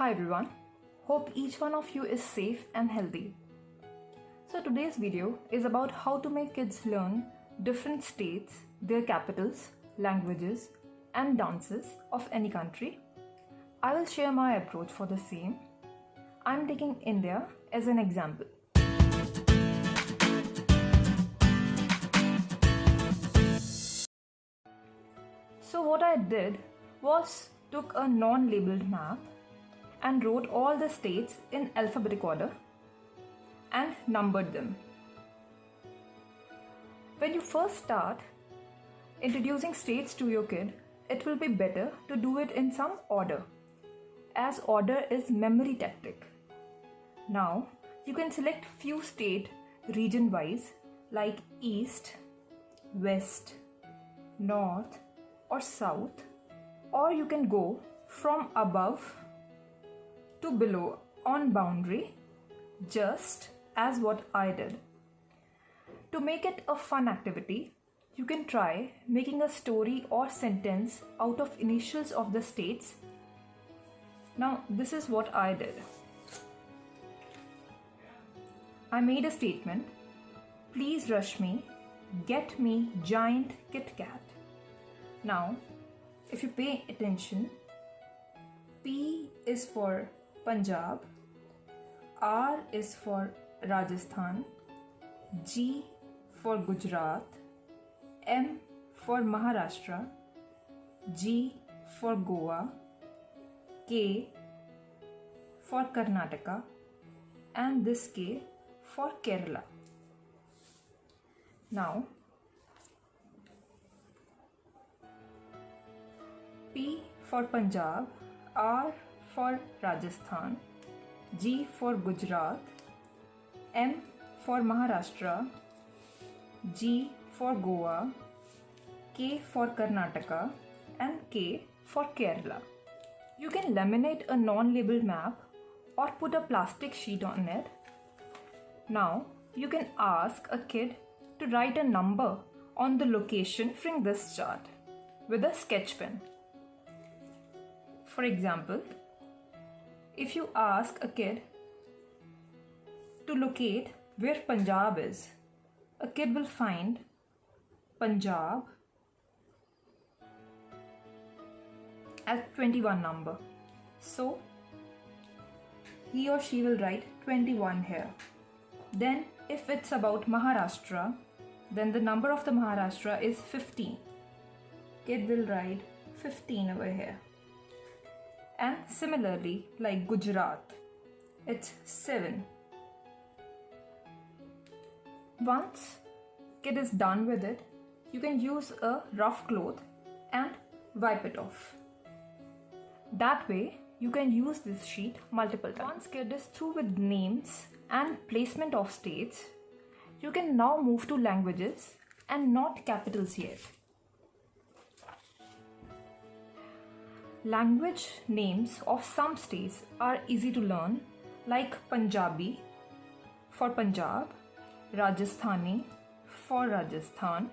Hi everyone, hope each one of you is safe and healthy. So today's video is about how to make kids learn different states, their capitals, languages and dances of any country. I will share my approach for the same. I am taking India as an example. So what I did was took a non-labeled map and wrote all the states in alphabetic order and numbered them. When you first start introducing states to your kid, it will be better to do it in some order, as order is memory tactic. Now you can select few state region wise like east, west, north or south, or you can go from above to below on boundary, just as what I did. To make it a fun activity, you can try making a story or sentence out of initials of the states. Now this is what I did. I made a statement, please rush me, get me giant Kit Kat. Now if you pay attention, P is for Punjab, R is for Rajasthan, G for Gujarat, M for Maharashtra, G for Goa, K for Karnataka, and this K for Kerala. Now P for Punjab, R for Rajasthan, G for Gujarat, M for Maharashtra, G for Goa, K for Karnataka, and K for Kerala. You can laminate a non-labeled map or put a plastic sheet on it. Now you can ask a kid to write a number on the location from this chart with a sketch pen. For example, if you ask a kid to locate where Punjab is, a kid will find Punjab as 21 number. So he or she will write 21 here. Then if it's about Maharashtra, then the number of the Maharashtra is 15. Kid will write 15 over here. And similarly, like Gujarat, it's 7. Once kid is done with it, you can use a rough cloth and wipe it off. That way, you can use this sheet multiple times. Once kid is through with names and placement of states, you can now move to languages and not capitals yet. Language names of some states are easy to learn, like Punjabi for Punjab, Rajasthani for Rajasthan.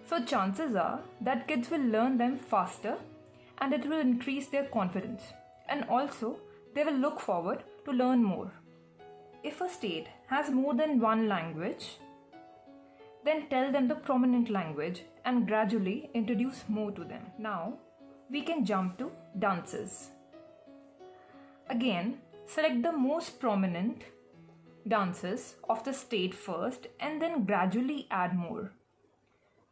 So chances are that kids will learn them faster and it will increase their confidence, and also they will look forward to learn more. If a state has more than one language, then tell them the prominent language and gradually introduce more to them. Now we can jump to dances. Again, select the most prominent dances of the state first and then gradually add more.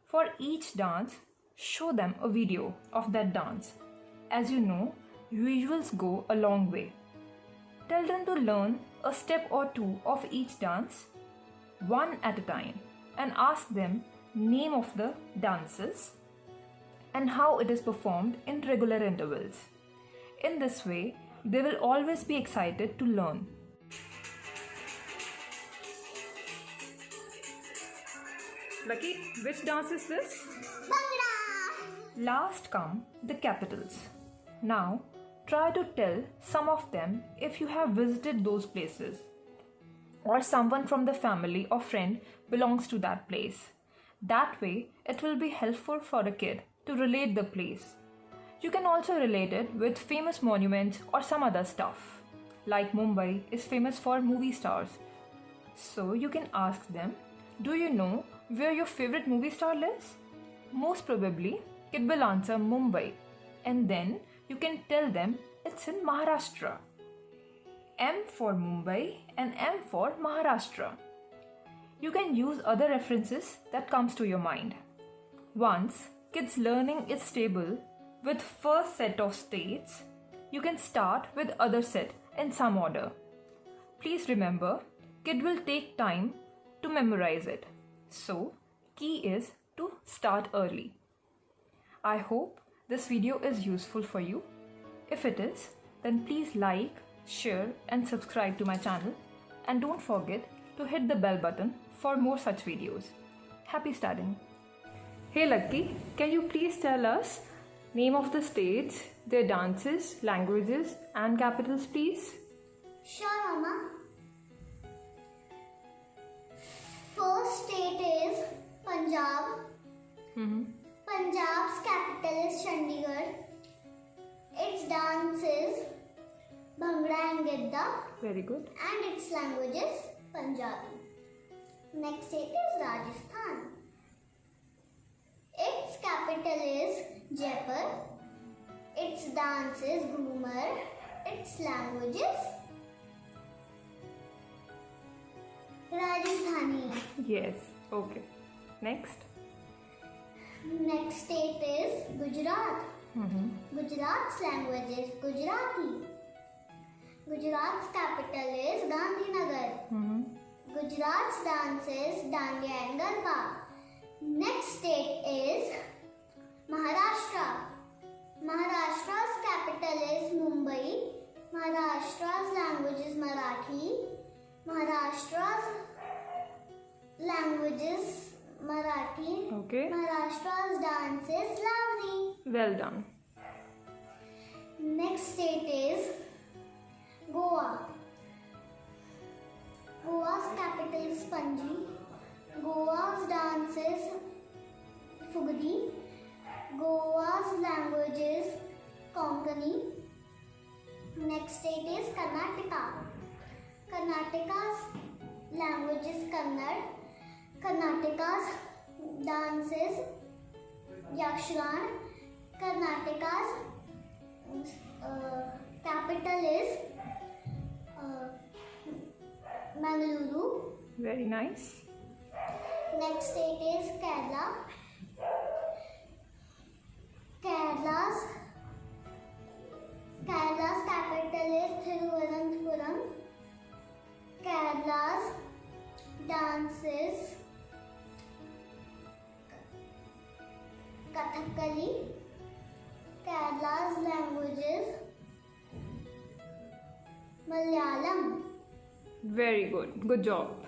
For each dance, show them a video of that dance. As you know, visuals go a long way. Tell them to learn a step or two of each dance, one at a time, and ask them name of the dances and how it is performed in regular intervals. In this way, they will always be excited to learn. Lucky, which dance is this? Bhangra! Last come the capitals. Now, try to tell some of them if you have visited those places, or someone from the family or friend belongs to that place. That way, it will be helpful for a kid to relate the place. You can also relate it with famous monuments or some other stuff. Like Mumbai is famous for movie stars. So you can ask them, do you know where your favorite movie star lives? Most probably, kid will answer Mumbai. And then you can tell them it's in Maharashtra. M for Mumbai and M for Maharashtra. You can use other references that comes to your mind. Once kids learning is stable with first set of states, you can start with other set in some order. Please remember, kid will take time to memorize it. So, key is to start early. I hope this video is useful for you. If it is, then please like, share and subscribe to my channel, and don't forget to hit the bell button for more such videos. Happy studying! Hey Lucky, can you please tell us name of the states, their dances, languages and capitals please? Sure, Mama. First state is Punjab. Punjab's capital is Chandigarh. Its dance is Bhangra and Gidda. Very good. And its language is Punjabi. Next state is Rajasthan. Its capital is Jaipur. Its dance is Ghumar. Its language is Rajasthani. Yes, okay. Next. Next state is Gujarat. Gujarat's language is Gujarati. Gujarat's capital is Gandhinagar. Gujarat's dance is Dandiya and Garba. Next state is Maharashtra. Maharashtra's capital is Mumbai. Maharashtra's language is Marathi. Maharashtra's language is Marathi. Okay. Maharashtra's dance is Lavani. Well done. Next state is Goa. Goa's capital is Panji. Goa's dance is Fugadi. Goa's language is Konkani. Next state is Karnataka. Karnataka's language is Kannada. Karnataka's dance is Yakshan. Karnataka's capital is Mangaluru. Very nice. Next state is Kerala. Kerala's capital is Thiruvananthapuram. Kerala's dance is Kathakali. Kerala's language is Malayalam. Very good. Good job.